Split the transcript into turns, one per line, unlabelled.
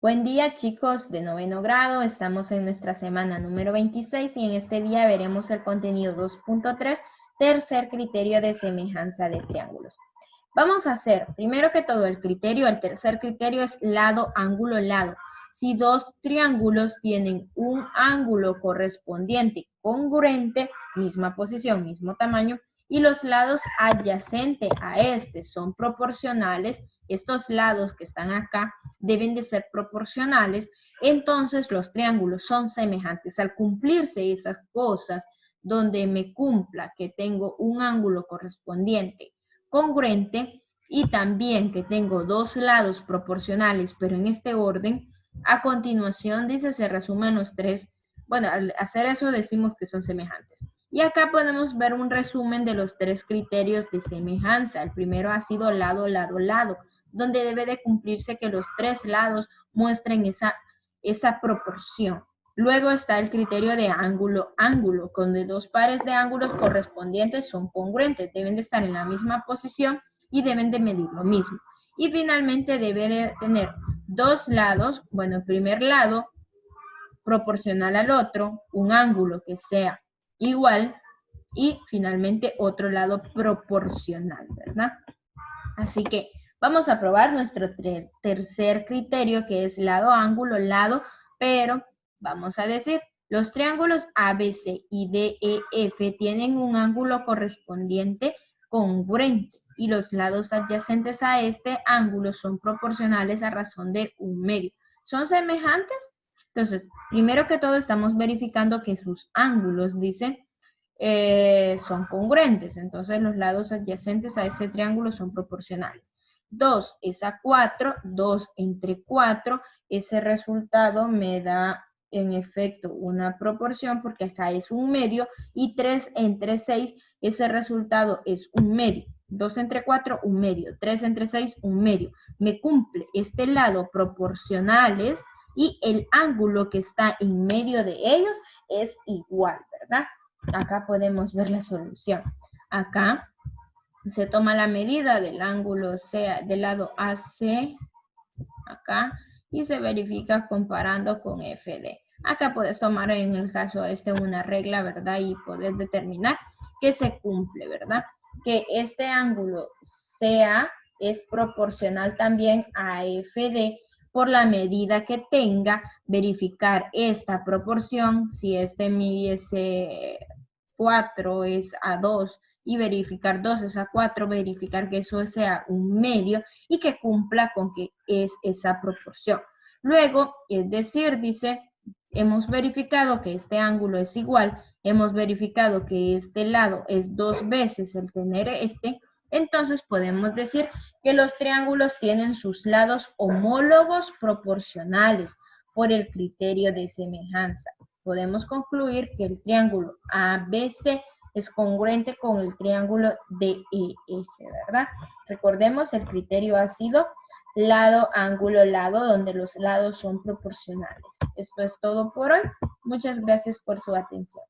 Buen día, chicos de 9º grado. Estamos en nuestra semana número 26 y en este día veremos el contenido 2.3, tercer criterio de semejanza de triángulos. Vamos a hacer, primero que todo, el tercer criterio es lado, ángulo, lado. Si dos triángulos tienen un ángulo correspondiente congruente, misma posición, mismo tamaño, y los lados adyacentes a este son proporcionales, estos lados que están acá deben de ser proporcionales, entonces los triángulos son semejantes. Al cumplirse esas cosas, donde me cumpla que tengo un ángulo correspondiente congruente y también que tengo dos lados proporcionales, pero en este orden, a continuación dice, se resumen los tres. Bueno, al hacer eso decimos que son semejantes. Y acá podemos ver un resumen de los tres criterios de semejanza. El primero ha sido lado, lado, lado, donde debe de cumplirse que los tres lados muestren esa proporción. Luego está el criterio de ángulo, ángulo, donde dos pares de ángulos correspondientes son congruentes, deben de estar en la misma posición y deben de medir lo mismo. Y finalmente debe de tener dos lados, bueno, el primer lado proporcional al otro, un ángulo que sea igual y finalmente otro lado proporcional, ¿verdad? Así que vamos a probar nuestro tercer criterio, que es lado, ángulo, lado, pero vamos a decir, los triángulos ABC y DEF tienen un ángulo correspondiente congruente y los lados adyacentes a este ángulo son proporcionales a razón de 1/2. ¿Son semejantes? Entonces, primero que todo estamos verificando que sus ángulos, dice, son congruentes, entonces los lados adyacentes a este triángulo son proporcionales. 2 es a 4, 2 entre 4, ese resultado me da en efecto una proporción porque acá es 1/2 y 3 entre 6, ese resultado es 1/2. 2 entre 4, 1/2, 3 entre 6, 1/2. Me cumple este lado proporcionales y el ángulo que está en medio de ellos es igual, ¿verdad? Acá podemos ver la solución. Acá se toma la medida del ángulo del lado AC, acá, y se verifica comparando con FD. Acá puedes tomar en el caso una regla, ¿verdad? Y poder determinar que se cumple, ¿verdad? Que este ángulo CA es proporcional también a FD por la medida que tenga, verificar esta proporción, si este midiese 4 es a 2 y verificar 2 es a 4, verificar que eso sea 1/2 y que cumpla con que es esa proporción. Luego, es decir, dice, hemos verificado que este ángulo es igual, hemos verificado que este lado es 2 veces el tener este, entonces podemos decir que los triángulos tienen sus lados homólogos proporcionales por el criterio de semejanza. Podemos concluir que el triángulo ABC es congruente con el triángulo DEF, ¿verdad? Recordemos, el criterio ha sido lado, ángulo, lado, donde los lados son proporcionales. Esto es todo por hoy. Muchas gracias por su atención.